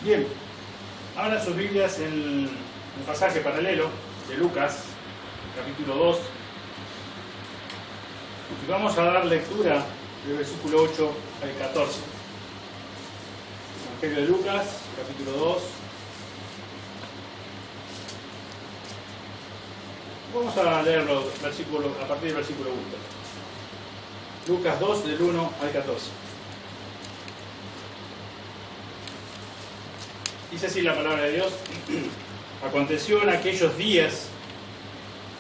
Bien, abran sus Biblias en el pasaje paralelo de Lucas, capítulo 2. Y vamos a dar lectura del versículo 8 al 14. Evangelio de Lucas, capítulo 2. Vamos a leerlo a partir del versículo 1. Lucas 2, del 1 al 14. Dice así la palabra de Dios. Aconteció en aquellos días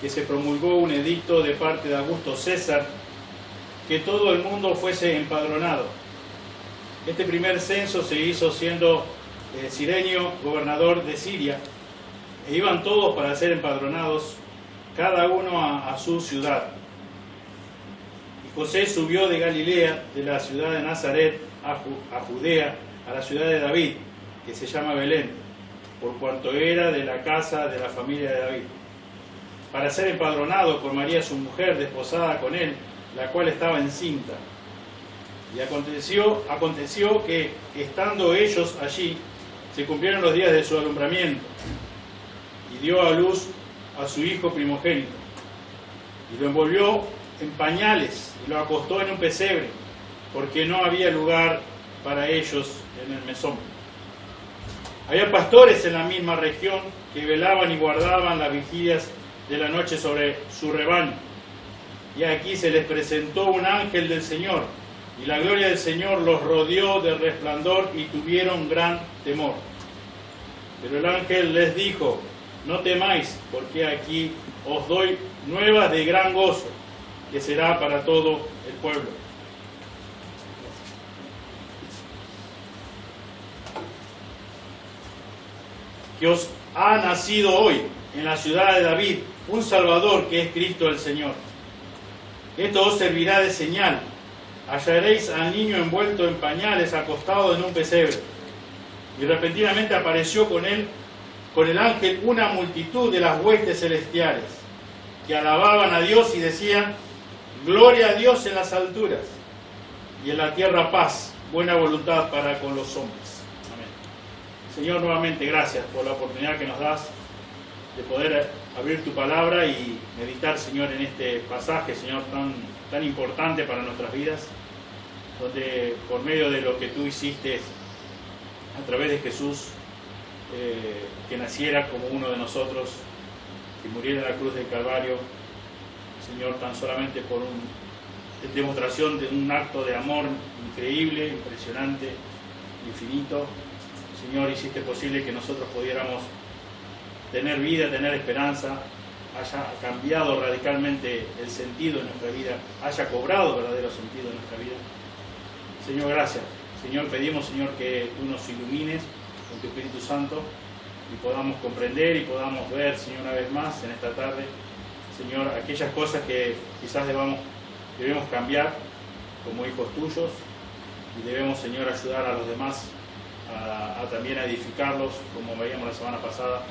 que se promulgó un edicto de parte de Augusto César que todo el mundo fuese empadronado. Este primer censo se hizo siendo Cirenio gobernador de Siria, e iban todos para ser empadronados, cada uno a su ciudad. Y José subió de Galilea, de la ciudad de Nazaret, a Judea, a la ciudad de David, que se llama Belén, por cuanto era de la casa de la familia de David, para ser empadronado por María su mujer, desposada con él, la cual estaba encinta. Y aconteció que, estando ellos allí, se cumplieron los días de su alumbramiento, y dio a luz a su hijo primogénito, y lo envolvió en pañales, y lo acostó en un pesebre, porque no había lugar para ellos en el mesón. Había pastores en la misma región que velaban y guardaban las vigilias de la noche sobre su rebaño. Y aquí se les presentó un ángel del Señor, y la gloria del Señor los rodeó de resplandor y tuvieron gran temor. Pero el ángel les dijo: no temáis, porque aquí os doy nuevas de gran gozo, que será para todo el pueblo. Que os ha nacido hoy en la ciudad de David un Salvador, que es Cristo el Señor. Esto os servirá de señal: hallaréis al niño envuelto en pañales, acostado en un pesebre. Y repentinamente apareció con el ángel, una multitud de las huestes celestiales, que alababan a Dios y decían: gloria a Dios en las alturas, y en la tierra paz, buena voluntad para con los hombres. Señor, nuevamente gracias por la oportunidad que nos das de poder abrir tu palabra y meditar, Señor, en este pasaje, Señor, tan importante para nuestras vidas, donde por medio de lo que tú hiciste a través de Jesús, que naciera como uno de nosotros, que muriera en la cruz del Calvario, Señor, tan solamente por demostración de un acto de amor increíble, impresionante, infinito. Señor, hiciste posible que nosotros pudiéramos tener vida, tener esperanza, haya cambiado radicalmente el sentido de nuestra vida, haya cobrado verdadero sentido en nuestra vida. Señor, gracias. Señor, pedimos, Señor, que tú nos ilumines con tu Espíritu Santo y podamos comprender y podamos ver, Señor, una vez más en esta tarde, Señor, aquellas cosas que quizás debemos cambiar como hijos tuyos, y debemos, Señor, ayudar a los demás también a edificarlos, como veíamos la semana pasada,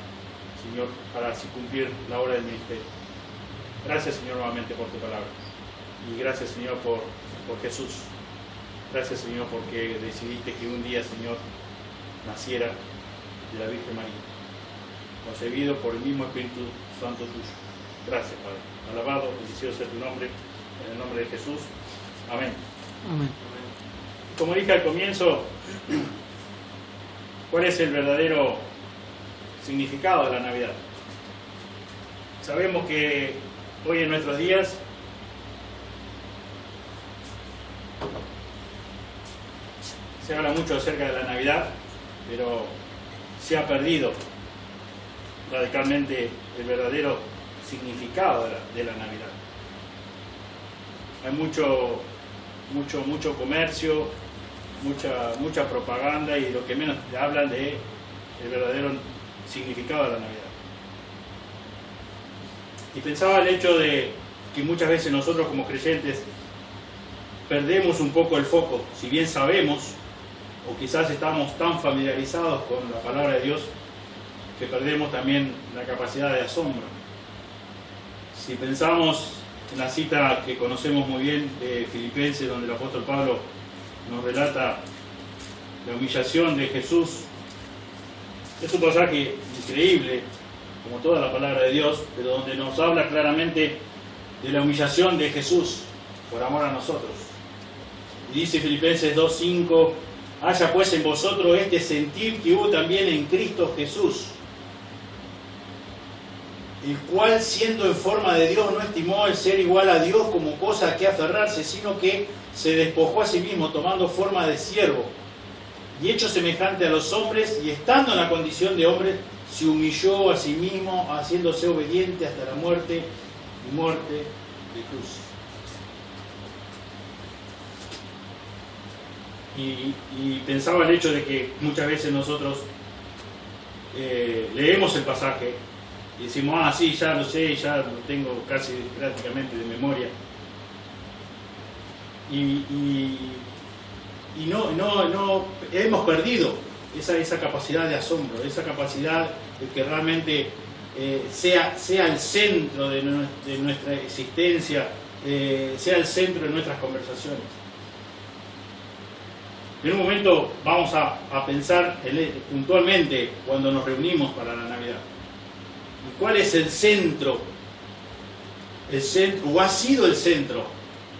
Señor, para así cumplir la obra del ministerio. Gracias, Señor, nuevamente por tu palabra. Y gracias, Señor, por Jesús. Gracias, Señor, porque decidiste que un día, Señor, naciera de la Virgen María, concebido por el mismo Espíritu Santo tuyo. Gracias, Padre. Alabado, bendecido sea tu nombre, en el nombre de Jesús. Amén. Amén. Como dije al comienzo, ¿cuál es el verdadero significado de la Navidad? Sabemos que hoy en nuestros días se habla mucho acerca de la Navidad, pero se ha perdido radicalmente el verdadero significado de la Navidad. Hay mucho comercio, mucha propaganda, y lo que menos hablan de el verdadero significado de la Navidad. Y pensaba el hecho de que muchas veces nosotros como creyentes perdemos un poco el foco, si bien sabemos, o quizás estamos tan familiarizados con la palabra de Dios, que perdemos también la capacidad de asombro. Si pensamos en la cita que conocemos muy bien de Filipenses, donde el apóstol Pablo nos relata la humillación de Jesús Es un pasaje increíble, como toda la palabra de Dios, pero donde nos habla claramente de la humillación de Jesús por amor a nosotros. Y dice Filipenses 2:5: haya pues en vosotros este sentir que hubo también en Cristo Jesús, el cual, siendo en forma de Dios, no estimó el ser igual a Dios como cosa a que aferrarse, sino que se despojó a sí mismo, tomando forma de siervo, y hecho semejante a los hombres, y estando en la condición de hombre, se humilló a sí mismo, haciéndose obediente hasta la muerte, y muerte de cruz. Y pensaba el hecho de que muchas veces nosotros leemos el pasaje y decimos, sí, ya lo sé, ya lo tengo casi prácticamente de memoria. Y no hemos perdido esa capacidad de asombro, esa capacidad de que realmente sea el centro de nuestra existencia, sea el centro de nuestras conversaciones. En un momento vamos a pensar puntualmente cuando nos reunimos para la Navidad. ¿Y cuál es el centro? El centro, o ha sido el centro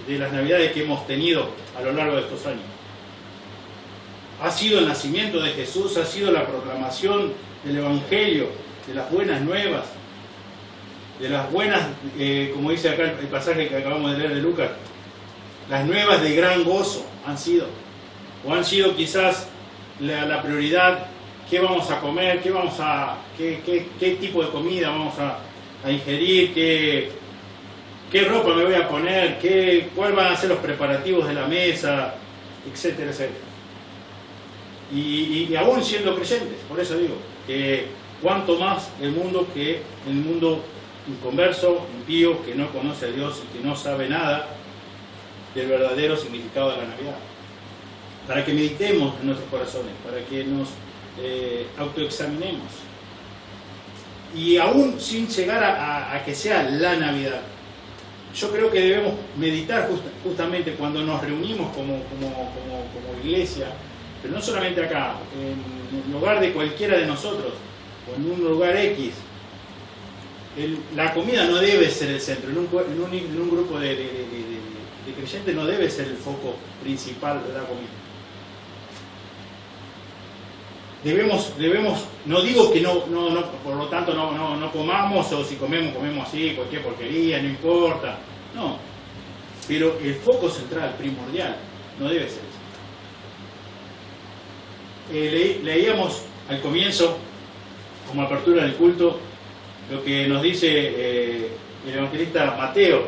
de las Navidades que hemos tenido a lo largo de estos años. Ha sido el nacimiento de Jesús, ha sido la proclamación del Evangelio, de las buenas nuevas, de las buenas, como dice acá el pasaje que acabamos de leer de Lucas, las nuevas de gran gozo han sido. O han sido quizás la prioridad, qué vamos a comer, qué tipo de comida vamos a ingerir, qué ropa me voy a poner, cuáles van a ser los preparativos de la mesa, etcétera, etcétera. Y aún siendo creyentes, por eso digo, que cuanto más el mundo inconverso, impío, que no conoce a Dios y que no sabe nada del verdadero significado de la Navidad. Para que meditemos en nuestros corazones, para que nos autoexaminemos. Y aún sin llegar a que sea la Navidad, yo creo que debemos meditar justamente cuando nos reunimos como iglesia, pero no solamente acá, en el lugar de cualquiera de nosotros, o en un lugar X. La comida no debe ser el centro, en un grupo de creyentes no debe ser el foco principal de la comida. Debemos, no digo que no, por lo tanto no comamos, o si comemos así, cualquier porquería, no importa, no, pero el foco central, primordial, no debe ser eso. Leíamos al comienzo, como apertura del culto, lo que nos dice el evangelista Mateo,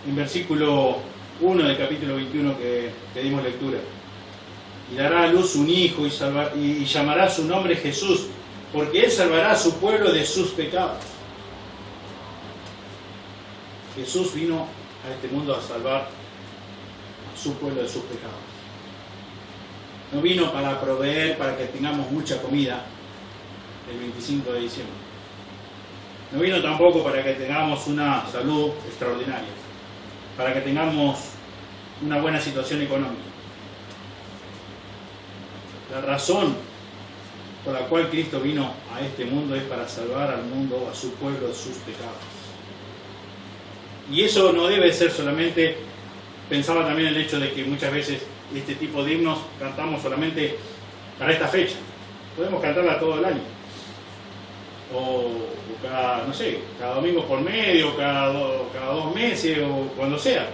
en versículo 1 del capítulo 21 que dimos lectura. Y dará a luz un hijo y llamará su nombre Jesús, porque él salvará a su pueblo de sus pecados. Jesús vino a este mundo a salvar a su pueblo de sus pecados. No vino para proveer, para que tengamos mucha comida el 25 de diciembre. No vino tampoco para que tengamos una salud extraordinaria, para que tengamos una buena situación económica. La razón por la cual Cristo vino a este mundo es para salvar al mundo, a su pueblo, de sus pecados. Y eso no debe ser solamente, pensaba también el hecho de que muchas veces este tipo de himnos cantamos solamente para esta fecha. Podemos cantarla todo el año. O cada, no sé, cada domingo por medio, cada 2 meses, o cuando sea.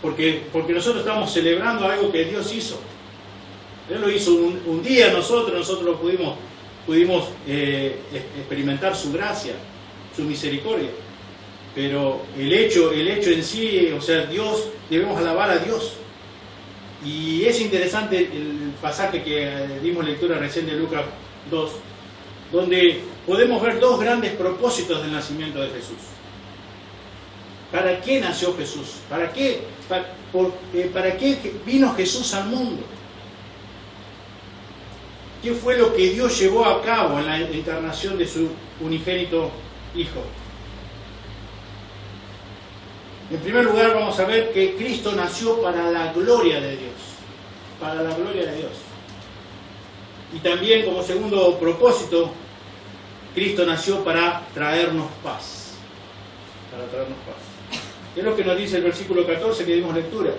Porque nosotros estamos celebrando algo que Dios hizo. Él lo hizo un día, nosotros lo pudimos experimentar su gracia, su misericordia. Pero el hecho en sí, o sea, Dios, debemos alabar a Dios. Y es interesante el pasaje que dimos lectura recién de Lucas 2, donde podemos ver 2 grandes propósitos del nacimiento de Jesús. ¿Para qué nació Jesús? ¿Para qué vino Jesús al mundo? ¿Qué fue lo que Dios llevó a cabo en la encarnación de su unigénito Hijo? En primer lugar, vamos a ver que Cristo nació para la gloria de Dios. Para la gloria de Dios. Y también como segundo propósito, Cristo nació para traernos paz. Para traernos paz. Es lo que nos dice el versículo 14 que dimos lectura.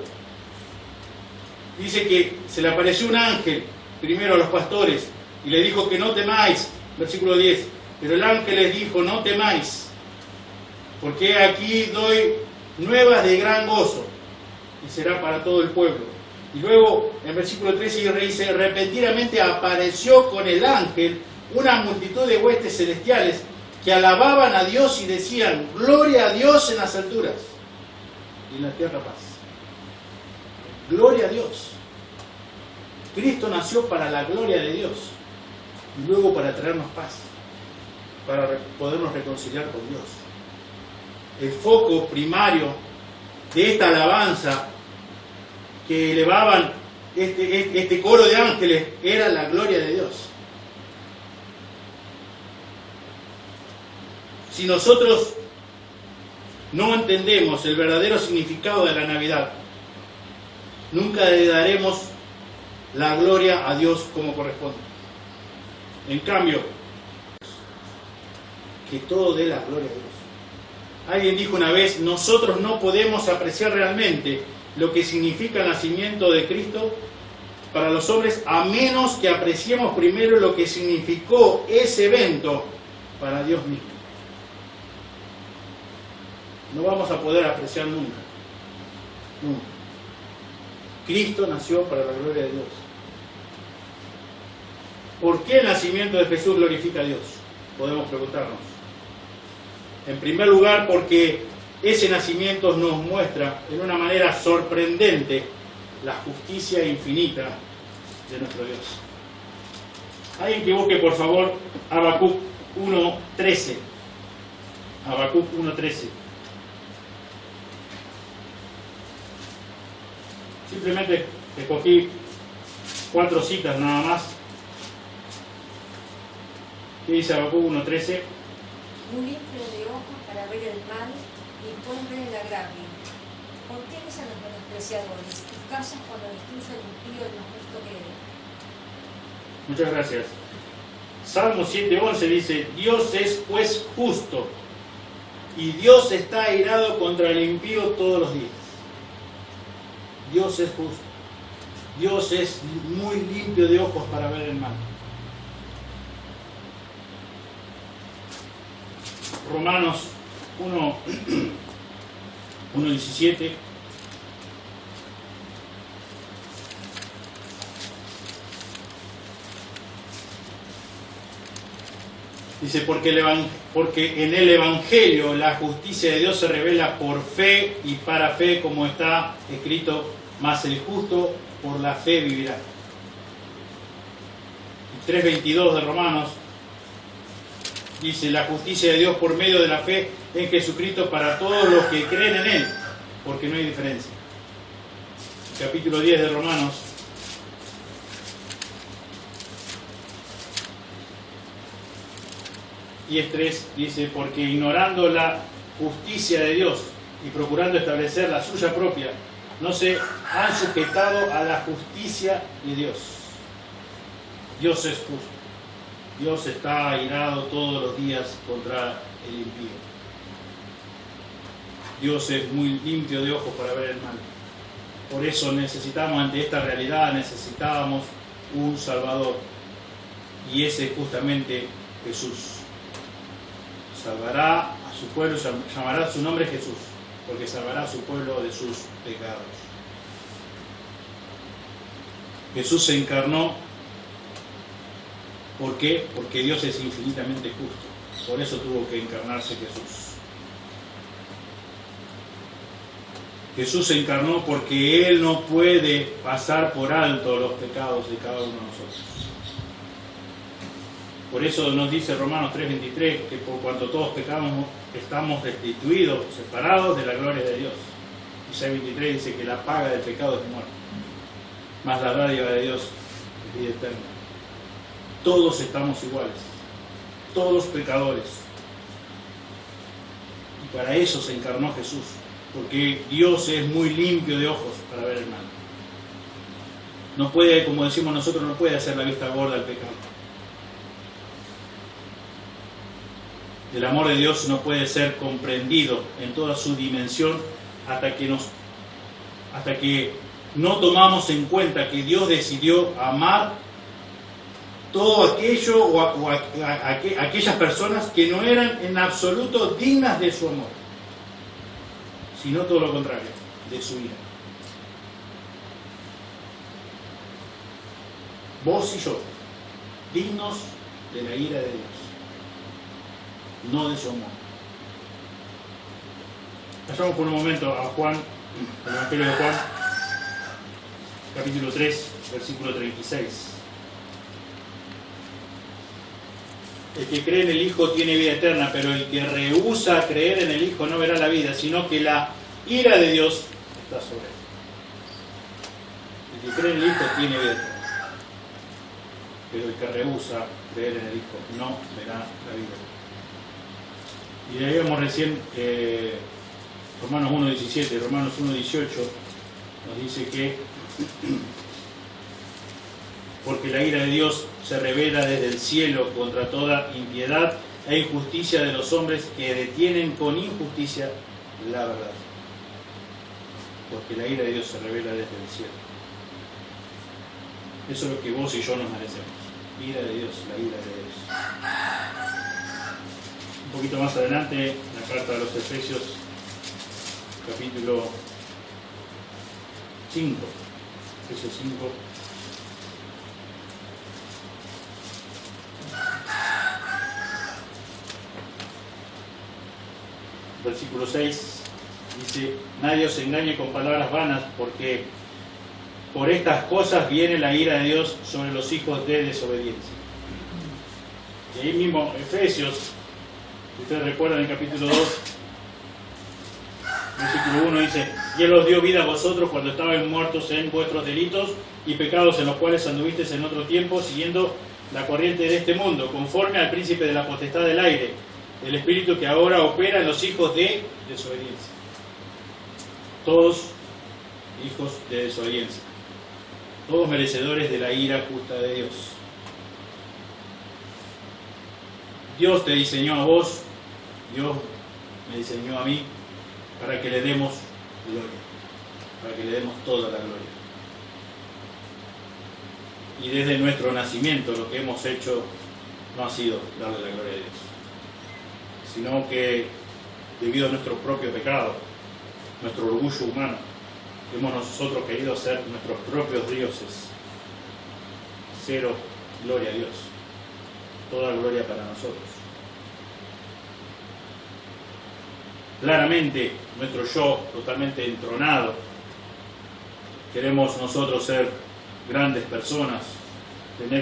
Dice que se le apareció un ángel primero a los pastores y le dijo que no temáis, versículo 10. Pero el ángel les dijo, no temáis, porque aquí doy nuevas de gran gozo, y será para todo el pueblo. Y luego, en versículo 13 dice, repentinamente apareció con el ángel una multitud de huestes celestiales que alababan a Dios y decían, gloria a Dios en las alturas y en la tierra paz. Gloria a Dios. Cristo nació para la gloria de Dios y luego para traernos paz, para podernos reconciliar con Dios. El foco primario de esta alabanza que elevaban este coro de ángeles era la gloria de Dios. Si nosotros no entendemos el verdadero significado de la Navidad, nunca le daremos la gloria a Dios como corresponde. En cambio, que todo dé la gloria a Dios. Alguien dijo una vez, nosotros no podemos apreciar realmente lo que significa el nacimiento de Cristo para los hombres, a menos que apreciemos primero lo que significó ese evento para Dios mismo. No vamos a poder apreciar nunca. Nunca. Cristo nació para la gloria de Dios. ¿Por qué el nacimiento de Jesús glorifica a Dios? Podemos preguntarnos. En primer lugar, porque ese nacimiento nos muestra en una manera sorprendente la justicia infinita de nuestro Dios. Alguien que busque, por favor, Habacuc 1:13. Habacuc 1:13. Simplemente escogí 4 citas nada más. ¿Qué dice Habacuc 1:13? Muy limpio de ojos para ver el mal y pueden ver el agravio. ¿Por qué eres a los menospreciadores y callas cuando destruye el impío el más justo que eres? Muchas gracias. Salmo 7:11 dice, Dios es pues justo y Dios está airado contra el impío todos los días. Dios es justo. Dios es muy limpio de ojos para ver el mal. Romanos 1:17. Dice, porque en el Evangelio la justicia de Dios se revela por fe y para fe, como está escrito, mas el justo por la fe vivirá. 3:22 de Romanos dice, la justicia de Dios por medio de la fe en Jesucristo para todos los que creen en Él, porque no hay diferencia. Capítulo 10 de Romanos. Y 3 dice, porque ignorando la justicia de Dios y procurando establecer la suya propia, no se han sujetado a la justicia de Dios. Dios es justo. Dios está airado todos los días contra el impío. Dios es muy limpio de ojos para ver el mal. Por eso necesitamos, ante esta realidad, necesitábamos un Salvador. Y ese es justamente Jesús. Salvará a su pueblo, llamará su nombre Jesús, porque salvará a su pueblo de sus pecados. Jesús se encarnó. ¿Por qué? Porque Dios es infinitamente justo. Por eso tuvo que encarnarse Jesús. Jesús se encarnó porque Él no puede pasar por alto los pecados de cada uno de nosotros. Por eso nos dice Romanos 3:23 que por cuanto todos pecamos estamos destituidos, separados de la gloria de Dios. Isaías 23 dice que la paga del pecado es muerte, mas la dádiva de Dios es vida eterna. Todos estamos iguales, todos pecadores. Y para eso se encarnó Jesús, porque Dios es muy limpio de ojos para ver el mal. no puede, como decimos nosotros, no puede hacer la vista gorda al pecado. El amor de Dios no puede ser comprendido en toda su dimensión hasta que no tomamos en cuenta que Dios decidió amar todo aquello o aquellas personas que no eran en absoluto dignas de su amor, sino todo lo contrario, de su ira. Vos y yo, dignos de la ira de Dios, no de su amor. Vayamos por un momento a Juan, el Evangelio de Juan, capítulo 3, versículo 36. El que cree en el Hijo tiene vida eterna, pero el que rehúsa creer en el Hijo no verá la vida, sino que la ira de Dios está sobre él. El que cree en el Hijo tiene vida eterna, pero el que rehúsa creer en el Hijo no verá la vida. Y leíamos recién Romanos 1.17, Romanos 1.18 nos dice que porque la ira de Dios se revela desde el cielo contra toda impiedad e injusticia de los hombres que detienen con injusticia la verdad. Porque la ira de Dios se revela desde el cielo. Eso es lo que vos y yo nos merecemos. Ira de Dios, la ira de Dios. Un poquito más adelante, la carta de los Efesios, capítulo 5, Efesios 5. Versículo 6 dice: nadie os engañe con palabras vanas, porque por estas cosas viene la ira de Dios sobre los hijos de desobediencia. Y ahí mismo, Efesios, si ustedes recuerdan, en el capítulo 2, versículo 1 dice: y Él os dio vida a vosotros cuando estabais muertos en vuestros delitos y pecados, en los cuales anduvisteis en otro tiempo, siguiendo la corriente de este mundo, conforme al príncipe de la potestad del aire, el espíritu que ahora opera en los hijos de desobediencia. Todos hijos de desobediencia, todos merecedores de la ira justa de Dios. Dios te diseñó a vos, Dios me diseñó a mí para que le demos gloria, para que le demos toda la gloria. Y desde nuestro nacimiento lo que hemos hecho no ha sido darle la gloria a Dios, sino que debido a nuestro propio pecado, nuestro orgullo humano, hemos nosotros querido ser nuestros propios dioses. Cero gloria a Dios, toda gloria para nosotros. Claramente nuestro yo totalmente entronado, queremos nosotros ser grandes personas,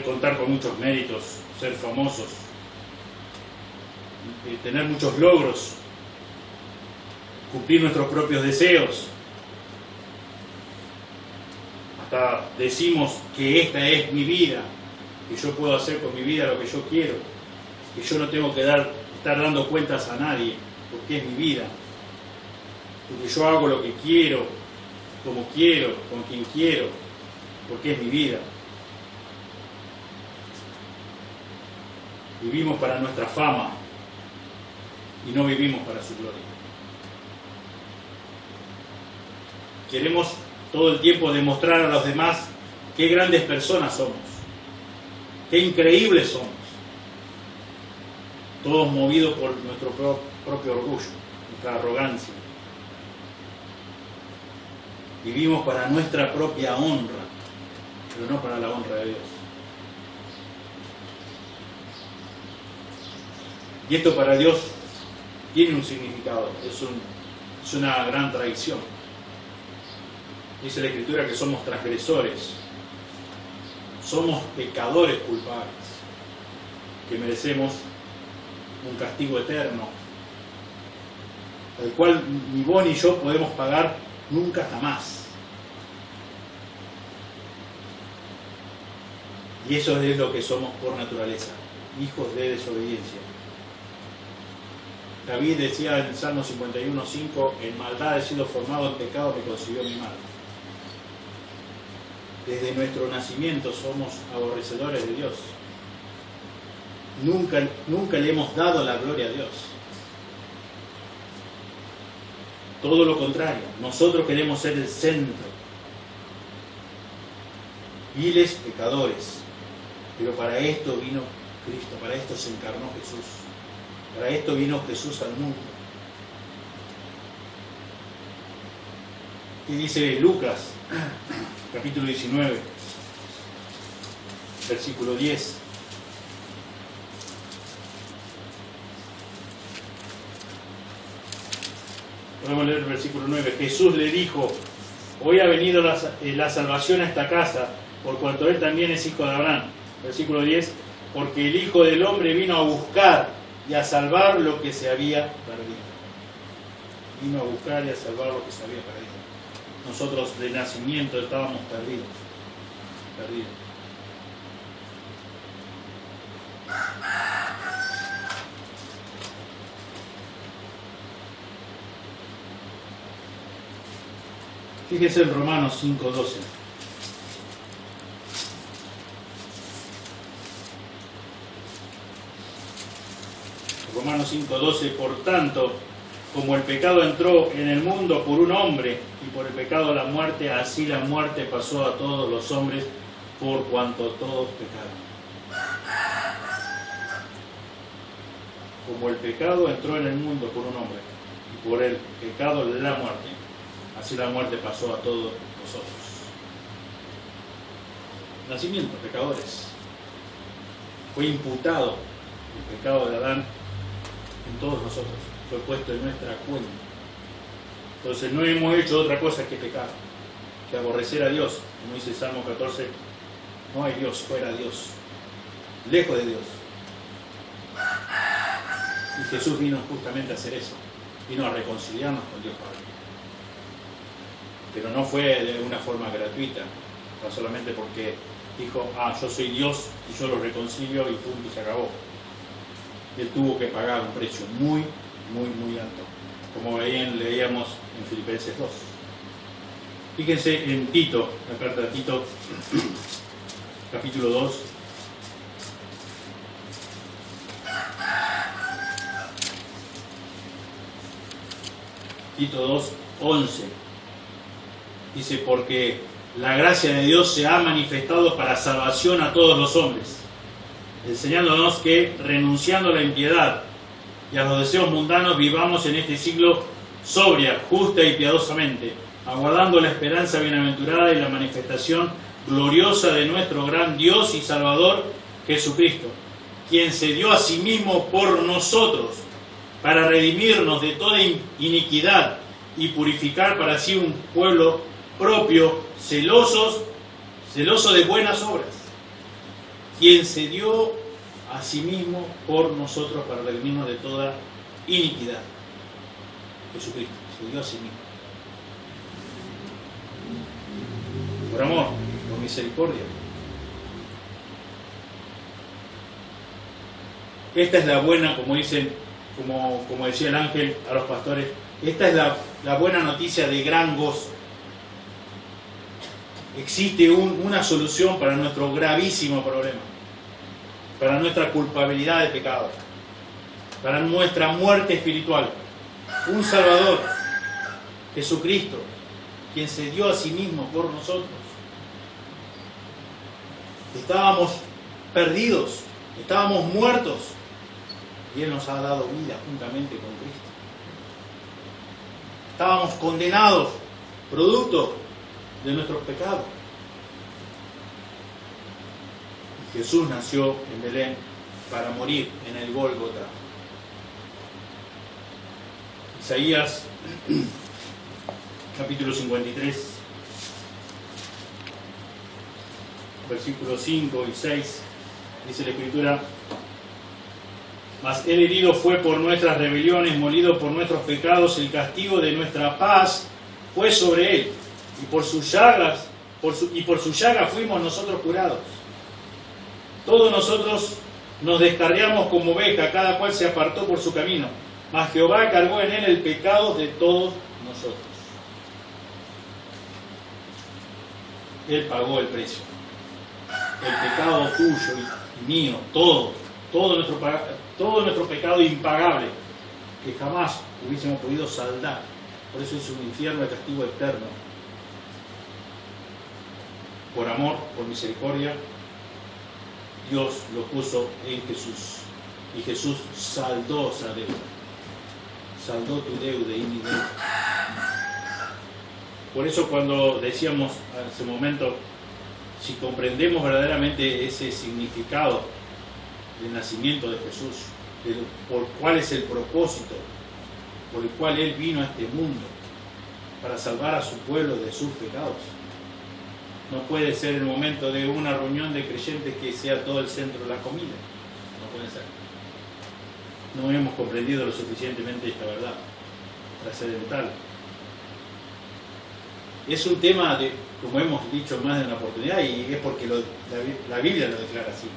contar con muchos méritos, ser famosos, tener muchos logros, cumplir nuestros propios deseos. Hasta decimos que esta es mi vida, que yo puedo hacer con mi vida lo que yo quiero, que yo no tengo que estar dando cuentas a nadie, porque es mi vida, porque yo hago lo que quiero, como quiero, con quien quiero, porque es mi vida. Vivimos para nuestra fama y no vivimos para su gloria. Queremos todo el tiempo demostrar a los demás qué grandes personas somos, qué increíbles somos, todos movidos por nuestro propio orgullo, nuestra arrogancia. Vivimos para nuestra propia honra, pero no para la honra de Dios. Y esto para Dios tiene un significado, es una gran traición. Dice la Escritura que somos transgresores, somos pecadores culpables, que merecemos un castigo eterno, al cual ni vos ni yo podemos pagar nunca jamás. Y eso es lo que somos por naturaleza, hijos de desobediencia. David decía en Salmo 51:5: en maldad he sido formado, en pecado me concibió mi madre. desde nuestro nacimiento somos aborrecedores de Dios. Nunca le hemos dado la gloria a Dios. Todo lo contrario, nosotros queremos ser el centro. Viles pecadores. Pero para esto vino Cristo, para esto se encarnó Jesús. Para esto vino Jesús al mundo. Y dice Lucas, capítulo 19, versículo 10. Podemos leer el versículo 9. Jesús le dijo: hoy ha venido la salvación a esta casa, por cuanto él también es hijo de Abraham. Versículo 10. Porque el Hijo del Hombre vino a buscar y a salvar lo que se había perdido. Vino a buscar y a salvar lo que se había perdido. Nosotros de nacimiento estábamos perdidos. Fíjese en Romanos 5:12. Romanos 5:12, por tanto, como el pecado entró en el mundo por un hombre, y por el pecado la muerte, así la muerte pasó a todos los hombres, por cuanto todos pecaron. Como el pecado entró en el mundo por un hombre, y por el pecado la muerte, así la muerte pasó a todos nosotros. Nacimiento, pecadores. Fue imputado el pecado de Adán en todos nosotros. Fue puesto en nuestra cuenta. Entonces no hemos hecho otra cosa que pecar, que aborrecer a Dios. Como dice Salmo 14, no hay Dios fuera de Dios, lejos de Dios. Y Jesús vino justamente a hacer eso. Vino a reconciliarnos con Dios Padre. Pero no fue de una forma gratuita, no solamente porque dijo: yo soy Dios y yo lo reconcilio y punto, y se acabó. Él tuvo que pagar un precio muy alto, como leíamos en Filipenses 2. Fíjense en Tito, la carta de Tito, capítulo 2. Tito 2:11. Dice: porque la gracia de Dios se ha manifestado para salvación a todos los hombres, enseñándonos que, renunciando a la impiedad y a los deseos mundanos, vivamos en este siglo sobria, justa y piadosamente, aguardando la esperanza bienaventurada y la manifestación gloriosa de nuestro gran Dios y Salvador Jesucristo, quien se dio a sí mismo por nosotros, para redimirnos de toda iniquidad y purificar para sí un pueblo propio, celoso de buenas obras, quien se dio a sí mismo por nosotros para redimirnos de toda iniquidad. Jesucristo se dio a sí mismo. Por amor, por misericordia. Esta es la buena, como dicen, como decía el ángel a los pastores, esta es la buena noticia de gran gozo. Existe una solución para nuestro gravísimo problema, para nuestra culpabilidad de pecado, para nuestra muerte espiritual. Un Salvador, Jesucristo, quien se dio a sí mismo por nosotros. Estábamos perdidos, estábamos muertos, y Él nos ha dado vida juntamente con Cristo. Estábamos condenados, producto de nuestros pecados. Y Jesús nació en Belén para morir en el Gólgota. Isaías, capítulo 53, versículos 5 y 6, dice la Escritura: mas Él herido fue por nuestras rebeliones, molido por nuestros pecados, el castigo de nuestra paz fue sobre Él, y por sus llagas fuimos nosotros curados. Todos nosotros nos descarriamos como oveja, cada cual se apartó por su camino, mas Jehová cargó en Él el pecado de todos nosotros. Él pagó el precio. El pecado tuyo y mío, todo nuestro pecado impagable, que jamás hubiésemos podido saldar. Por eso es un infierno de castigo eterno. Por amor, por misericordia, Dios lo puso en Jesús. Y Jesús saldó esa deuda. Saldó tu deuda y mi deuda. Por eso cuando decíamos hace un momento, si comprendemos verdaderamente ese significado del nacimiento de Jesús, por cuál es el propósito por el cual Él vino a este mundo, para salvar a su pueblo de sus pecados. No puede ser el momento de una reunión de creyentes que sea todo el centro de la comida. No puede ser. No hemos comprendido lo suficientemente esta verdad trascendental. Es un tema de, como hemos dicho más de una oportunidad, y es porque la Biblia lo declara así.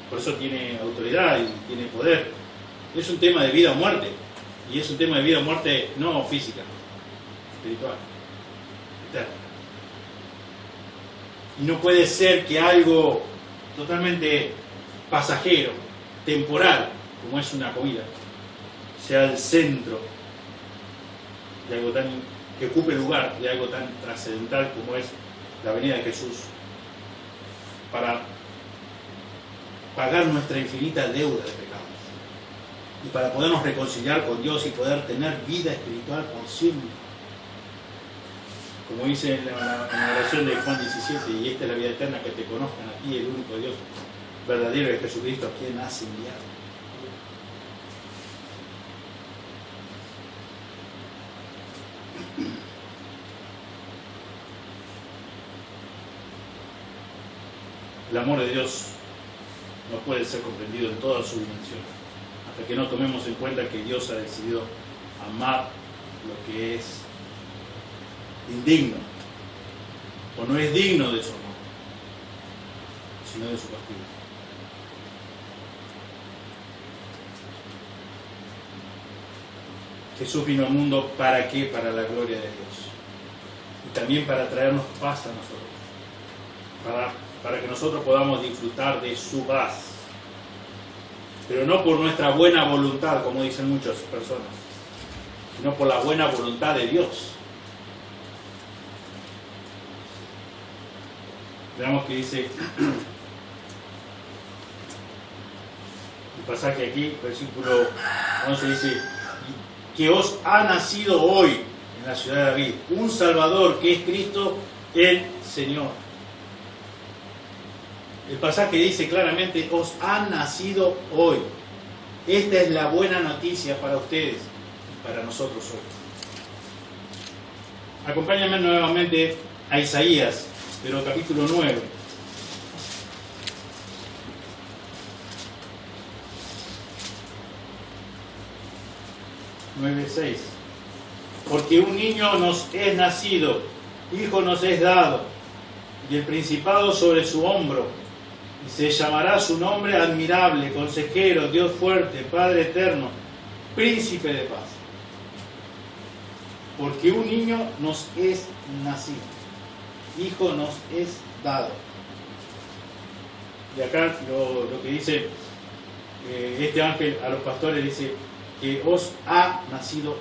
Por eso tiene autoridad y tiene poder. Es un tema de vida o muerte. Y es un tema de vida o muerte no física, espiritual, eterna. Y no puede ser que algo totalmente pasajero, temporal, como es una comida, sea el centro de algo tan, que ocupe el lugar de algo tan trascendental como es la venida de Jesús, para pagar nuestra infinita deuda de pecados y para podernos reconciliar con Dios y poder tener vida espiritual por siempre. Como dice en la oración de Juan 17, y esta es la vida eterna, que te conozcan a ti, el único Dios verdadero, de Jesucristo, a quien has enviado. El amor de Dios no puede ser comprendido en toda su dimensión, hasta que no tomemos en cuenta que Dios ha decidido amar lo que es indigno, o no es digno de su amor, sino de su castigo. Jesús vino al mundo, ¿para qué? Para la gloria de Dios, y también para traernos paz a nosotros, para que nosotros podamos disfrutar de su paz, pero no por nuestra buena voluntad, como dicen muchas personas, sino por la buena voluntad de Dios. Veamos que dice el pasaje aquí, versículo 11, dice: que os ha nacido hoy en la ciudad de David un Salvador, que es Cristo el Señor. El pasaje dice claramente: os ha nacido hoy. Esta es la buena noticia para ustedes y para nosotros hoy. Acompáñame nuevamente a Isaías, pero capítulo 9. Porque un niño nos es nacido, hijo nos es dado, y el principado sobre su hombro, y se llamará su nombre admirable, consejero, Dios fuerte, Padre eterno, príncipe de paz. Porque un niño nos es nacido, hijo nos es dado. Y acá lo que dice este ángel a los pastores, dice que os ha nacido hoy.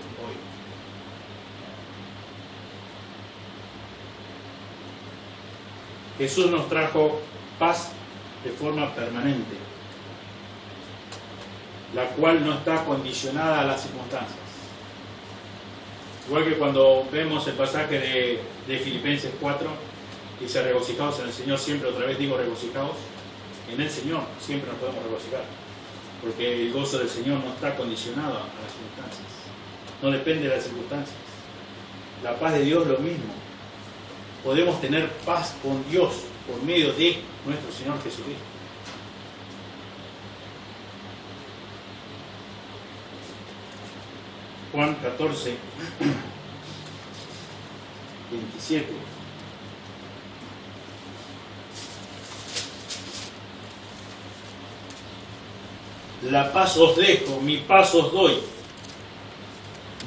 Jesús nos trajo paz de forma permanente, la cual no está condicionada a las circunstancias. Igual que cuando vemos el pasaje de Filipenses 4, dice: regocijaos en el Señor siempre. Otra vez digo regocijaos en el Señor, siempre nos podemos regocijar, porque el gozo del Señor no está condicionado a las circunstancias, no depende de las circunstancias. La paz de Dios lo mismo. Podemos tener paz con Dios por medio de nuestro Señor Jesucristo. Juan 14, 27. La paz os dejo, mi paz os doy.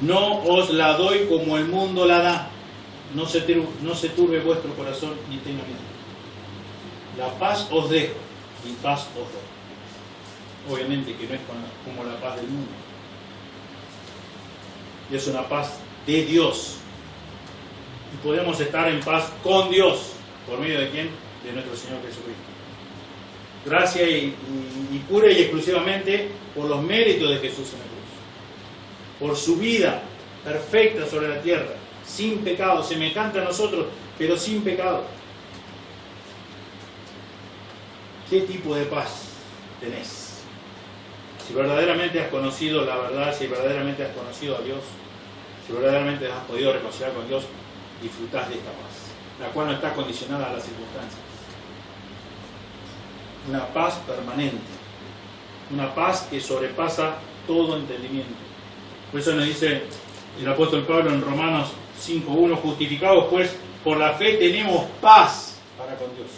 No os la doy como el mundo la da. no se turbe vuestro corazón ni tenga miedo. La paz os dejo, mi paz os doy. Obviamente que no es como la paz del mundo. Y es una paz de Dios. Y podemos estar en paz con Dios. ¿Por medio de quién? De nuestro Señor Jesucristo. Gracia y pura y exclusivamente por los méritos de Jesús en la cruz. Por su vida perfecta sobre la tierra, sin pecado, semejante a nosotros, pero sin pecado. ¿Qué tipo de paz tenés? Si verdaderamente has conocido la verdad, si verdaderamente has conocido a Dios, si verdaderamente has podido reconciliar con Dios, disfrutás de esta paz, la cual no está condicionada a las circunstancias. Una paz permanente, una paz que sobrepasa todo entendimiento. Por eso nos dice el apóstol Pablo en Romanos 5:1, justificados pues por la fe tenemos paz para con Dios.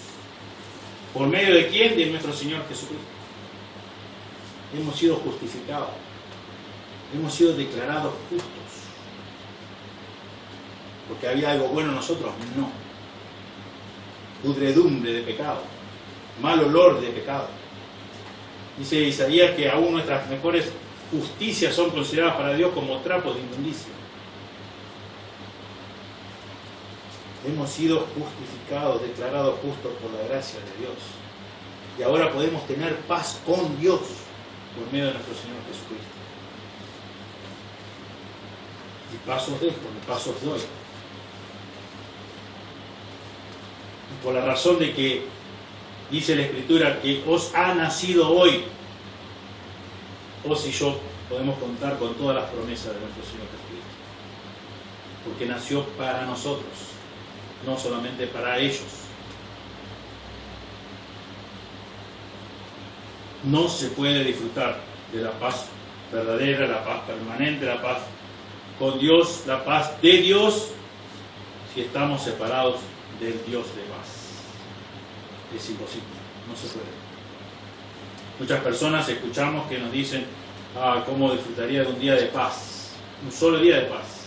¿Por medio de quién? De nuestro Señor Jesucristo. Hemos sido justificados, hemos sido declarados justos. Porque había algo bueno en nosotros, no. Pudredumbre de pecado, mal olor de pecado. Dice Isaías que aún nuestras mejores justicias son consideradas para Dios como trapos de inmundicia. Hemos sido justificados, declarados justos por la gracia de Dios. Y ahora podemos tener paz con Dios por medio de nuestro Señor Jesucristo. Y pasos dejo, y pasos doy. Y por la razón de que dice la Escritura que os ha nacido hoy, vos y yo podemos contar con todas las promesas de nuestro Señor Jesucristo. Porque nació para nosotros, no solamente para ellos. No se puede disfrutar de la paz verdadera, la paz permanente, la paz con Dios, la paz de Dios, si estamos separados del Dios de paz. Es imposible, no se puede. Muchas personas escuchamos que nos dicen, cómo disfrutaría de un día de paz, un solo día de paz,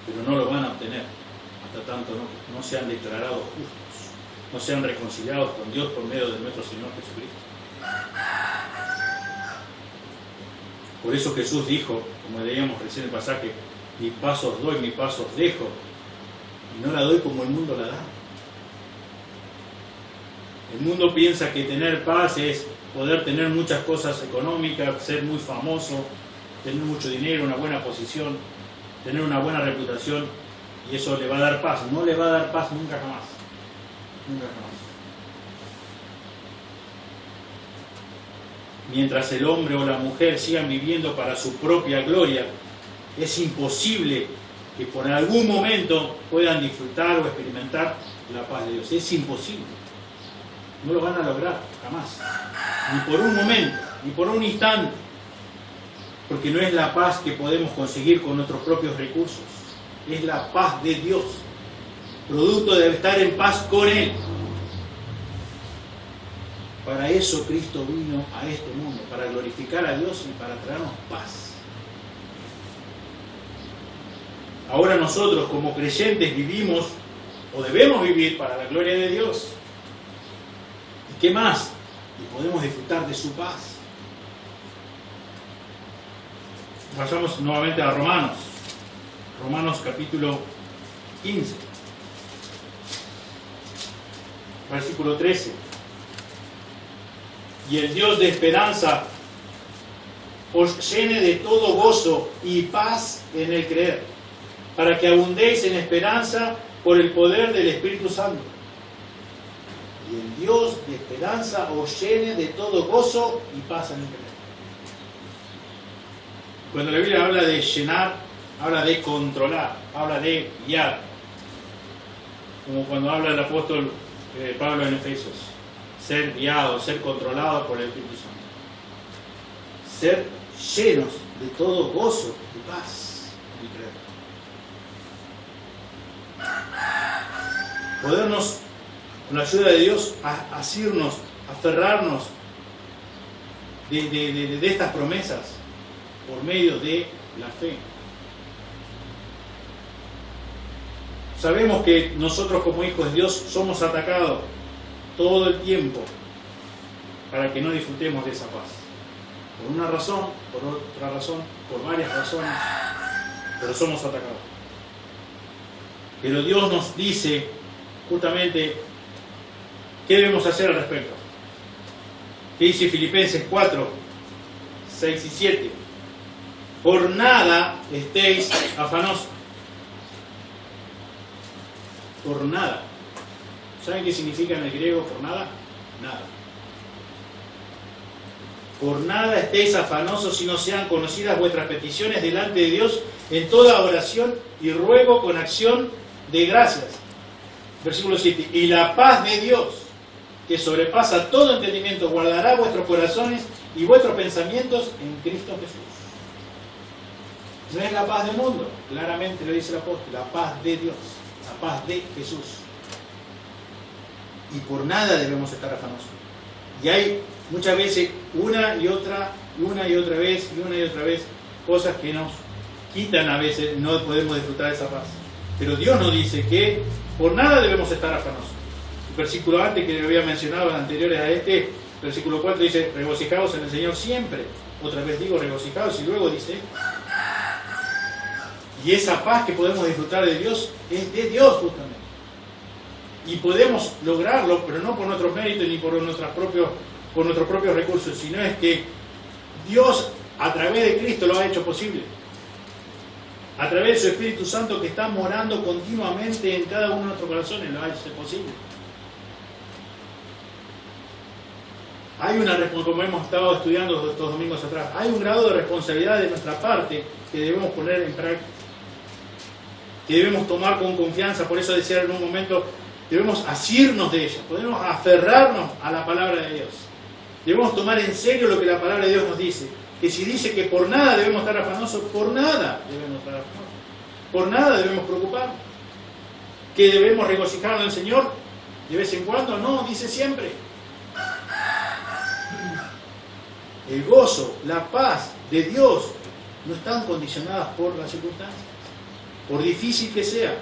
pero no lo van a obtener hasta tanto no sean declarados justos, no sean reconciliados con Dios por medio de nuestro Señor Jesucristo. Por eso Jesús dijo, como leíamos recién el pasaje, mi paz os doy, mi paz os dejo, y no la doy como el mundo la da. El mundo piensa que tener paz es poder tener muchas cosas económicas, ser muy famoso, tener mucho dinero, una buena posición, tener una buena reputación, y eso le va a dar paz. No le va a dar paz nunca jamás. Nunca jamás. Mientras el hombre o la mujer sigan viviendo para su propia gloria, es imposible que por algún momento puedan disfrutar o experimentar la paz de Dios. Es imposible. No lo van a lograr, jamás. Ni por un momento, ni por un instante. Porque no es la paz que podemos conseguir con nuestros propios recursos. Es la paz de Dios. Producto de estar en paz con Él. Para eso Cristo vino a este mundo, para glorificar a Dios y para traernos paz. Ahora nosotros como creyentes vivimos, o debemos vivir, para la gloria de Dios. ¿Y qué más? Y podemos disfrutar de su paz. Vayamos nuevamente a Romanos. Romanos capítulo 15. Versículo 13. Y el Dios de esperanza os llene de todo gozo y paz en el creer, para que abundéis en esperanza por el poder del Espíritu Santo. Y el Dios de esperanza os llene de todo gozo y paz en el creer. Cuando la Biblia habla de llenar, habla de controlar, habla de guiar. Como cuando habla el apóstol Pablo en Efesios. Ser guiados, ser controlados por el Espíritu Santo. Ser llenos de todo gozo y paz y creer. Podernos, con la ayuda de Dios, asirnos, aferrarnos de estas promesas por medio de la fe. Sabemos que nosotros como hijos de Dios somos atacados todo el tiempo para que no disfrutemos de esa paz. Por una razón, por otra razón, por varias razones, pero somos atacados. Pero Dios nos dice justamente qué debemos hacer al respecto. ¿Qué dice Filipenses 4, 6 y 7? Por nada estéis afanosos. Por nada. ¿Saben qué significa en el griego por nada? Nada. Por nada estéis afanosos, sino sean conocidas vuestras peticiones delante de Dios en toda oración y ruego con acción de gracias. Versículo 7. Y la paz de Dios, que sobrepasa todo entendimiento, guardará vuestros corazones y vuestros pensamientos en Cristo Jesús. No es la paz del mundo, claramente lo dice el apóstol, la paz de Dios, la paz de Jesús. Y por nada debemos estar afanosos. Y hay muchas veces una y otra vez, cosas que nos quitan a veces, no podemos disfrutar de esa paz. Pero Dios nos dice que por nada debemos estar afanosos. El versículo antes que le había mencionado, anteriores a este, versículo 4 dice, regocijaos en el Señor siempre. Otra vez digo regocijaos y luego dice, y esa paz que podemos disfrutar de Dios es de Dios justamente. Y podemos lograrlo, pero no por nuestros méritos ni por nuestros propios recursos, sino es que Dios a través de Cristo lo ha hecho posible. A través de su Espíritu Santo que está morando continuamente en cada uno de nuestros corazones, lo ha hecho posible. Hay como hemos estado estudiando estos domingos atrás, hay un grado de responsabilidad de nuestra parte que debemos poner en práctica, que debemos tomar con confianza. Por eso decía en un momento, debemos asirnos de ella, podemos aferrarnos a la palabra de Dios. Debemos tomar en serio lo que la palabra de Dios nos dice. Que si dice que por nada debemos estar afanosos, por nada debemos estar afanosos. Por nada debemos preocuparnos. Que debemos regocijarnos en el Señor de vez en cuando, no, dice siempre. El gozo, la paz de Dios no están condicionadas por las circunstancias, por difícil que sea.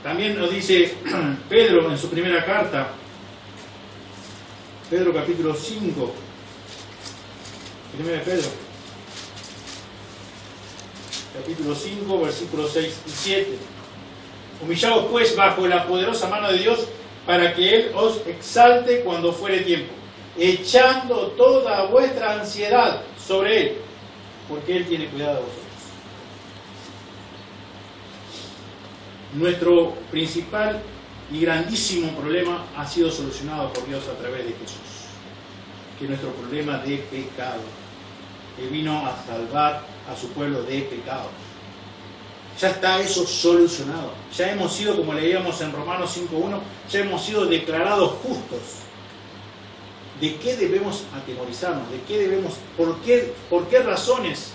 También nos dice Pedro en su primera carta, Pedro capítulo 5, 1 Pedro, capítulo 5, versículos 6 y 7. Humillaos pues bajo la poderosa mano de Dios, para que Él os exalte cuando fuere tiempo, echando toda vuestra ansiedad sobre Él, porque Él tiene cuidado de vosotros. Nuestro principal y grandísimo problema ha sido solucionado por Dios a través de Jesús, que es nuestro problema de pecado. Él vino a salvar a su pueblo de pecados. Ya está eso solucionado. Ya hemos sido, como leíamos en Romanos 5.1, ya hemos sido declarados justos. ¿De qué debemos atemorizarnos? ¿De qué debemos, por qué razones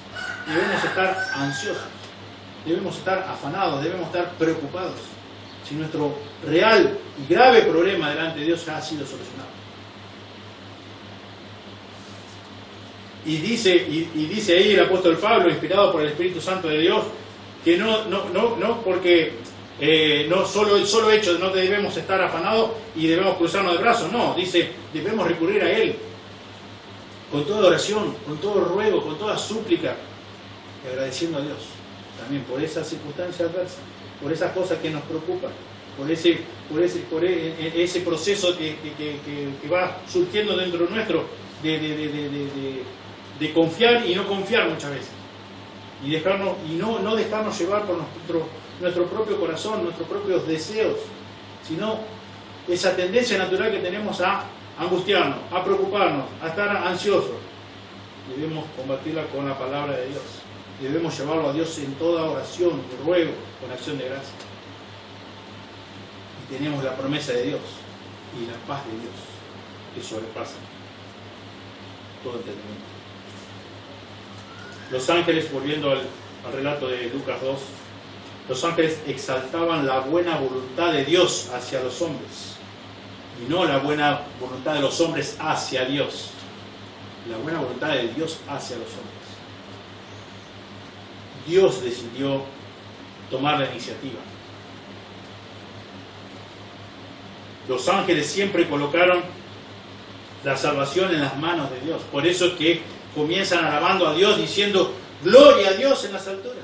debemos estar ansiosos? Debemos estar afanados, debemos estar preocupados. Si nuestro real y grave problema delante de Dios ya ha sido solucionado. Y dice ahí el apóstol Pablo, inspirado por el Espíritu Santo de Dios, que no porque no solo el solo hecho de no debemos estar afanados y debemos cruzarnos de brazos, no, dice, debemos recurrir a Él con toda oración, con todo ruego, con toda súplica, y agradeciendo a Dios también por esas circunstancias adversas, por esas cosas que nos preocupan, por ese proceso que va surgiendo dentro nuestro de confiar y no confiar muchas veces, y no dejarnos llevar por nuestro propio corazón, nuestros propios deseos, sino esa tendencia natural que tenemos a angustiarnos, a preocuparnos, a estar ansiosos. Debemos combatirla con la palabra de Dios. Debemos llevarlo a Dios en toda oración, ruego, con acción de gracia. Y tenemos la promesa de Dios y la paz de Dios que sobrepasa todo entendimiento. Los ángeles, volviendo al relato de Lucas 2, los ángeles exaltaban la buena voluntad de Dios hacia los hombres y no la buena voluntad de los hombres hacia Dios. La buena voluntad de Dios hacia los hombres. Dios decidió tomar la iniciativa Los ángeles siempre colocaron la salvación en las manos de Dios. Por eso es que comienzan alabando a Dios diciendo gloria a Dios en las alturas.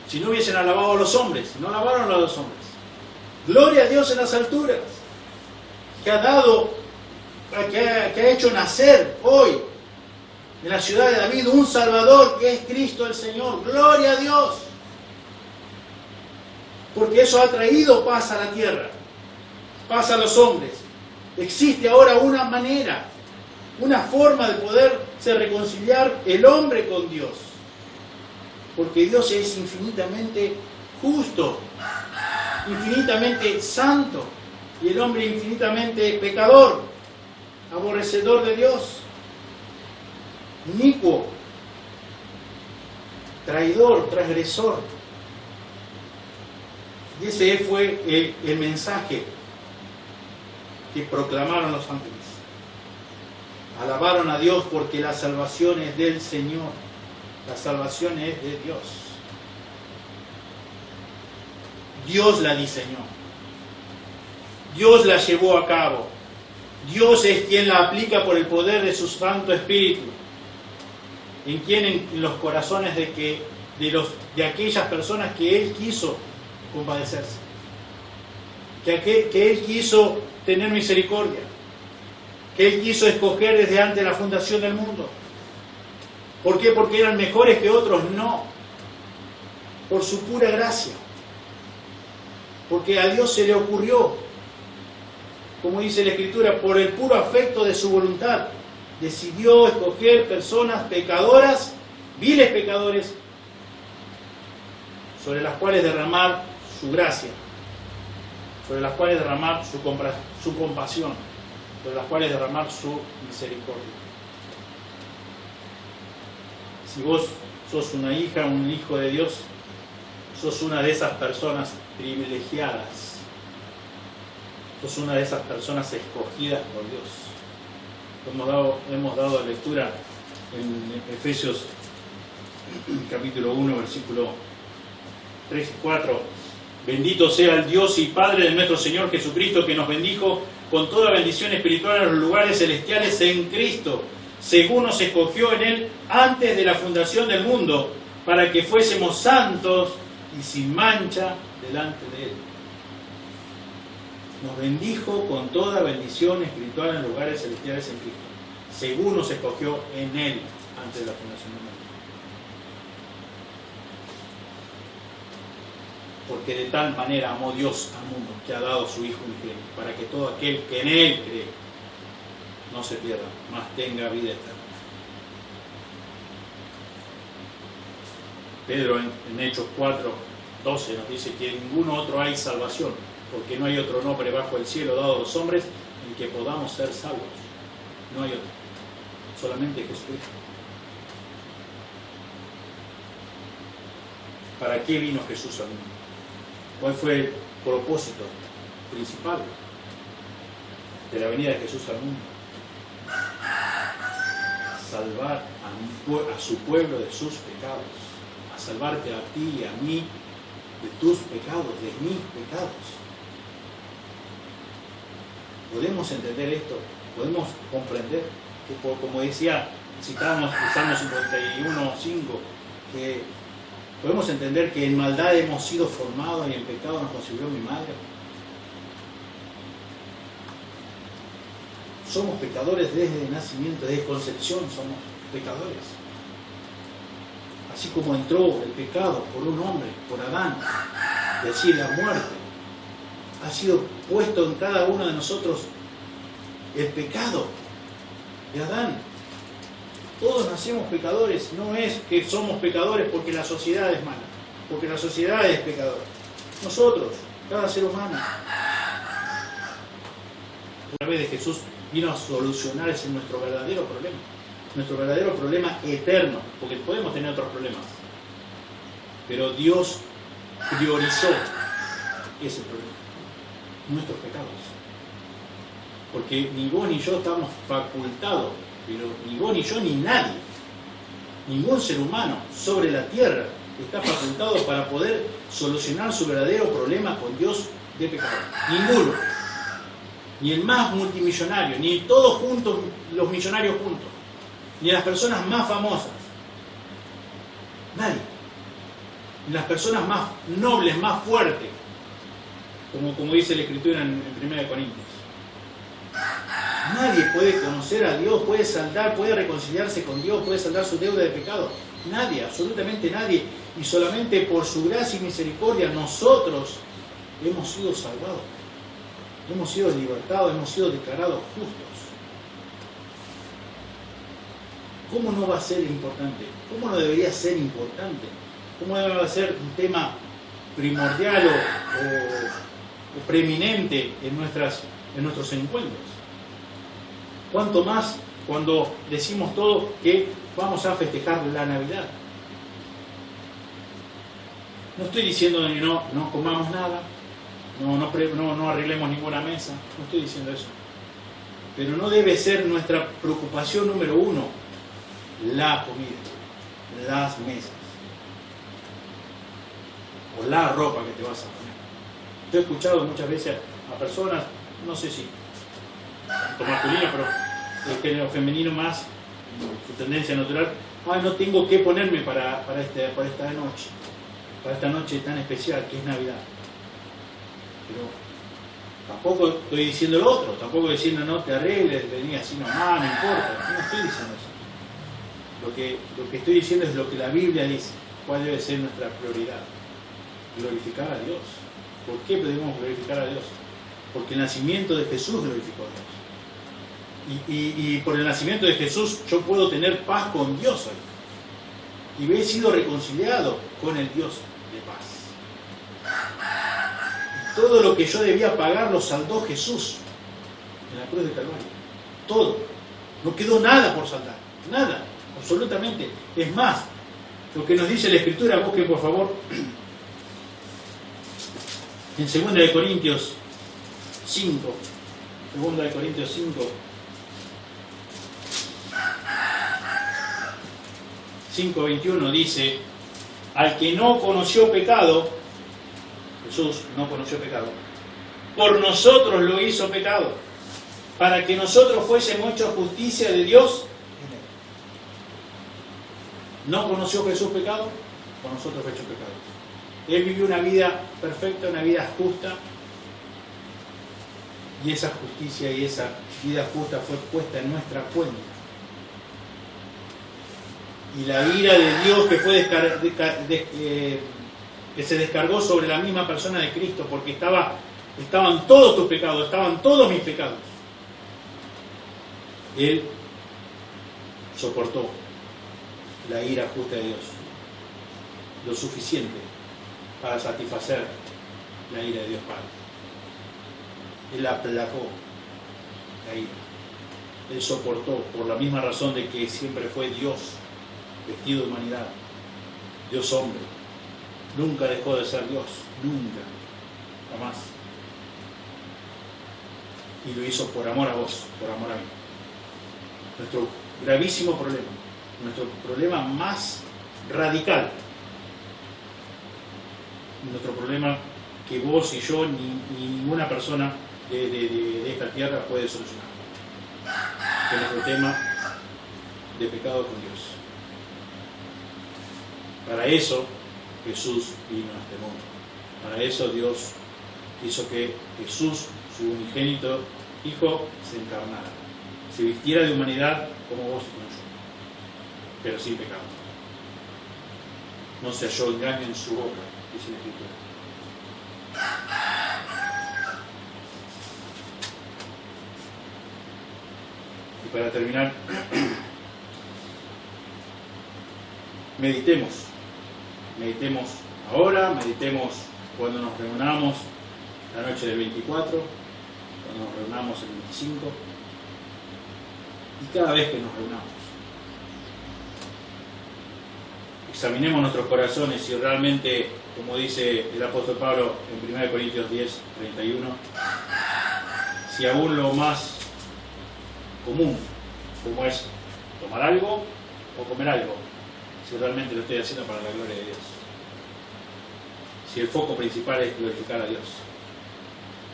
Si no hubiesen alabado a los hombres, no alabaron a los hombres. Gloria a Dios en las alturas, que ha dado, que ha hecho nacer hoy en la ciudad de David un Salvador que es Cristo el Señor. Gloria a Dios. Porque eso ha traído paz a la tierra, paz a los hombres. Existe ahora una manera, una forma de poderse reconciliar el hombre con Dios. Porque Dios es infinitamente justo, infinitamente santo, y el hombre infinitamente pecador, aborrecedor de Dios, inicuo, traidor, transgresor. Y ese fue el mensaje que proclamaron los ángeles. Alabaron a Dios porque la salvación es del Señor. La salvación es de Dios. Dios la diseñó. Dios la llevó a cabo. Dios es quien la aplica por el poder de su Santo Espíritu. En los corazones de aquellas personas que Él quiso compadecerse. Que Él quiso tener misericordia. Que Él quiso escoger desde antes de la fundación del mundo. ¿Por qué? Porque eran mejores que otros. No. Por su pura gracia. Porque a Dios se le ocurrió, como dice la Escritura, por el puro afecto de su voluntad, decidió escoger personas pecadoras, viles pecadores, sobre las cuales derramar su gracia, sobre las cuales derramar su compasión, sobre las cuales derramar su misericordia. Si vos sos una hija, un hijo de Dios, sos una de esas personas privilegiadas. Sos una de esas personas escogidas por Dios. Hemos dado lectura en Efesios capítulo 1, versículo 3 y 4. Bendito sea el Dios y Padre de nuestro Señor Jesucristo, que nos bendijo con toda bendición espiritual en los lugares celestiales en Cristo, según nos escogió en Él antes de la fundación del mundo, para que fuésemos santos y sin mancha delante de Él. Nos bendijo con toda bendición espiritual en lugares celestiales en Cristo, según nos escogió en Él antes de la fundación del mundo. Porque de tal manera amó Dios al mundo, que ha dado a su Hijo unigénito, para que todo aquel que en Él cree no se pierda, mas tenga vida eterna. Pedro en Hechos 4:12 nos dice que en ninguno otro hay salvación, porque no hay otro nombre bajo el cielo dado a los hombres en que podamos ser salvos. No hay otro, solamente Jesucristo. ¿Para qué vino Jesús al mundo? ¿Cuál fue el propósito principal de la venida de Jesús al mundo? Salvar a su pueblo de sus pecados, a salvarte a ti y a mí de tus pecados, de mis pecados. ¿Podemos entender esto? ¿Podemos comprender que, como decía, citamos el Salmo 51:5, que podemos entender que en maldad hemos sido formados y en pecado nos concibió mi madre? Somos pecadores desde el nacimiento, desde concepción somos pecadores. Así como entró el pecado por un hombre, por Adán, y así la muerte, ha sido puesto en cada uno de nosotros el pecado de Adán. Todos nacemos pecadores, no es que somos pecadores porque la sociedad es mala, porque la sociedad es pecadora. Nosotros, cada ser humano, a través de Jesús vino a solucionar ese nuestro verdadero problema eterno, porque podemos tener otros problemas, pero Dios priorizó ese problema, nuestros pecados, porque ni vos ni yo estamos facultados, pero ni vos ni yo ni nadie, ningún ser humano sobre la tierra está facultado para poder solucionar su verdadero problema con Dios de pecado. Ninguno. Ni el más multimillonario, ni todos juntos, los millonarios juntos, ni las personas más famosas. Nadie. Ni las personas más nobles, más fuertes, como dice la Escritura en 1 Corintios. Nadie puede conocer a Dios, puede saldar, puede reconciliarse con Dios, puede saldar su deuda de pecado. Nadie, absolutamente nadie. Y solamente por su gracia y misericordia nosotros hemos sido salvados. Hemos sido libertados, hemos sido declarados justos. ¿Cómo no va a ser importante? ¿Cómo no debería ser importante? ¿Cómo debe ser un tema primordial o preeminente en nuestros encuentros? ¿Cuánto más cuando decimos todos que vamos a festejar la Navidad? No estoy diciendo que no comamos nada, no arreglemos ninguna mesa, no estoy diciendo eso. Pero no debe ser nuestra preocupación número uno la comida, las mesas o la ropa que te vas a poner. Yo he escuchado muchas veces a personas, no sé si masculino, pero el género femenino más, su tendencia natural, no tengo que ponerme para esta noche tan especial que es Navidad. Pero tampoco estoy diciendo lo otro, tampoco diciendo no te arregles, vení así nomás, no importa, no estoy diciendo eso. Lo que estoy diciendo es lo que la Biblia dice, cuál debe ser nuestra prioridad: glorificar a Dios. ¿Por qué debemos glorificar a Dios? Porque el nacimiento de Jesús glorificó a Dios. Y por el nacimiento de Jesús yo puedo tener paz con Dios hoy. Y he sido reconciliado con el Dios de paz. Y todo lo que yo debía pagar lo saldó Jesús en la cruz de Calvario. Todo. No quedó nada por saldar. Nada. Absolutamente. Es más, lo que nos dice la Escritura, busquen por favor en 2 Corintios 5. 2 Corintios 5. 5:21 dice: al que no conoció pecado, Jesús no conoció pecado, por nosotros lo hizo pecado, para que nosotros fuésemos hechos justicia de Dios en él. ¿No conoció Jesús pecado? Por nosotros fue hecho pecado. Él vivió una vida perfecta, una vida justa, y esa justicia y esa vida justa fue puesta en nuestra cuenta. Y la ira de Dios que fue que se descargó sobre la misma persona de Cristo, porque estaban todos tus pecados, estaban todos mis pecados. Él soportó la ira justa de Dios, lo suficiente para satisfacer la ira de Dios Padre. Él aplacó la ira. Él soportó por la misma razón de que siempre fue Dios vestido de humanidad, Dios hombre. Nunca dejó de ser Dios, nunca, jamás. Y lo hizo por amor a vos, por amor a mí. Nuestro gravísimo problema, nuestro problema más radical, nuestro problema que vos y yo ni ninguna persona de esta tierra puede solucionar, que es nuestro tema de pecado con Dios. Para eso Jesús vino a este mundo. Para eso Dios hizo que Jesús, su unigénito Hijo, se encarnara, se vistiera de humanidad como vos y como yo, pero sin pecado. No se halló engaño en su boca, dice la Escritura. Y para terminar, meditemos ahora, meditemos cuando nos reunamos la noche del 24, cuando nos reunamos el 25 y cada vez que nos reunamos. Examinemos nuestros corazones si realmente, como dice el apóstol Pablo en 1 Corintios 10:31, si aún lo más común, como es tomar algo o comer algo, si realmente lo estoy haciendo para la gloria de Dios. Si el foco principal es glorificar a Dios.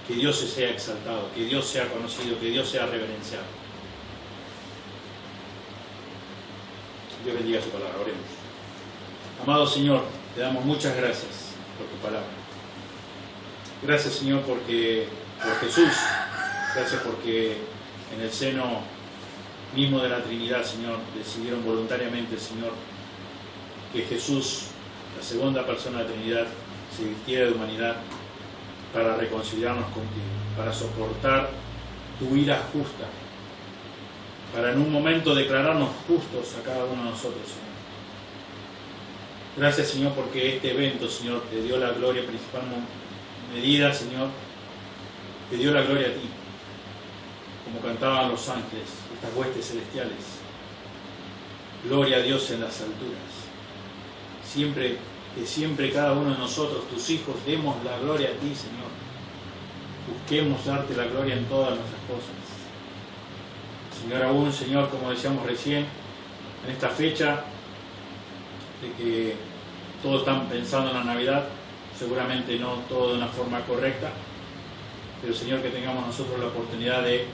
que Dios se sea exaltado, que Dios sea conocido, que Dios sea reverenciado. Dios bendiga su palabra. Oremos. Amado Señor, te damos muchas gracias por tu palabra. Gracias, Señor, por Jesús. Gracias porque en el seno mismo de la Trinidad, Señor, decidieron voluntariamente, Señor, que Jesús, la segunda persona de la Trinidad, se vistiera de humanidad para reconciliarnos contigo, para soportar tu ira justa, para en un momento declararnos justos a cada uno de nosotros, Señor. Gracias, Señor, porque este evento, Señor, te dio la gloria principal medida, Señor, te dio la gloria a ti, como cantaban los ángeles, estas huestes celestiales. Gloria a Dios en las alturas. Que siempre cada uno de nosotros, tus hijos, demos la gloria a ti, Señor. Busquemos darte la gloria en todas nuestras cosas. Señor, aún, Señor, como decíamos recién, en esta fecha de que todos están pensando en la Navidad, seguramente no todo de una forma correcta, pero Señor, que tengamos nosotros la oportunidad de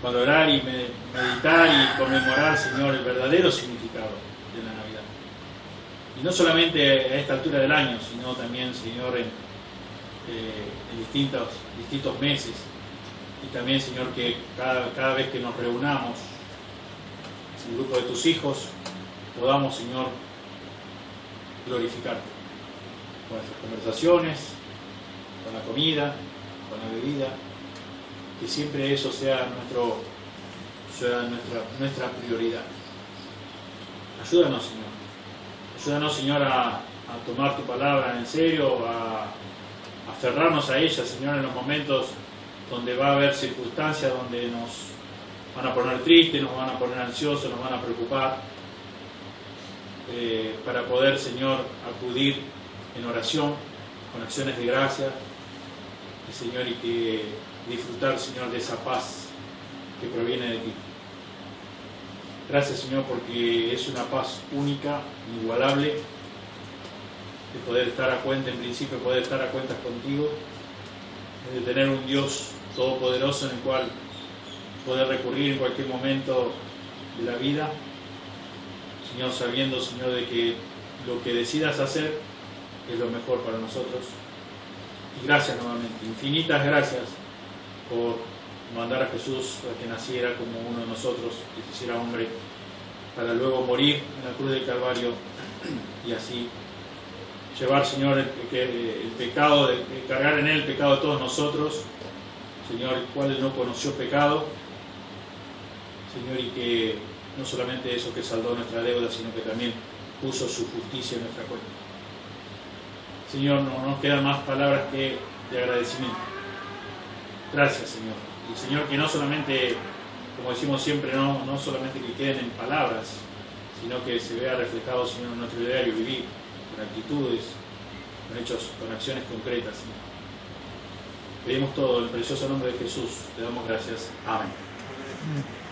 valorar y meditar y conmemorar, Señor, el verdadero significado de la Navidad. Y no solamente a esta altura del año, sino también, Señor, en distintos meses. Y también, Señor, que cada vez que nos reunamos, el grupo de tus hijos, podamos, Señor, glorificarte con nuestras conversaciones, con la comida, con la bebida, que siempre eso sea nuestra prioridad. Ayúdanos, Señor. Ayúdanos, Señor, a tomar tu palabra en serio, a aferrarnos a ella, Señor, en los momentos donde va a haber circunstancias donde nos van a poner tristes, nos van a poner ansiosos, nos van a preocupar, para poder, Señor, acudir en oración, con acciones de gracia, y, Señor, y que disfrutar, Señor, de esa paz que proviene de ti. Gracias, Señor, porque es una paz única, inigualable, de poder estar a cuenta, en principio, poder estar a cuentas contigo, de tener un Dios todopoderoso en el cual poder recurrir en cualquier momento de la vida, Señor, sabiendo, Señor, de que lo que decidas hacer es lo mejor para nosotros. Y gracias nuevamente, infinitas gracias por mandar a Jesús a que naciera como uno de nosotros, que se hiciera hombre, para luego morir en la cruz del Calvario y así llevar, Señor, el pecado, cargar en él el pecado de todos nosotros, Señor, el cual no conoció pecado, Señor, y que no solamente eso que saldó nuestra deuda, sino que también puso su justicia en nuestra cuenta. Señor, no nos quedan más palabras que de agradecimiento. Gracias, Señor. Y Señor, que no solamente, como decimos siempre, no solamente que queden en palabras, sino que se vea reflejado, Señor, en nuestro diario vivir, con actitudes, con hechos, con acciones concretas, Señor. Pedimos todo en el precioso nombre de Jesús. Te damos gracias. Amén.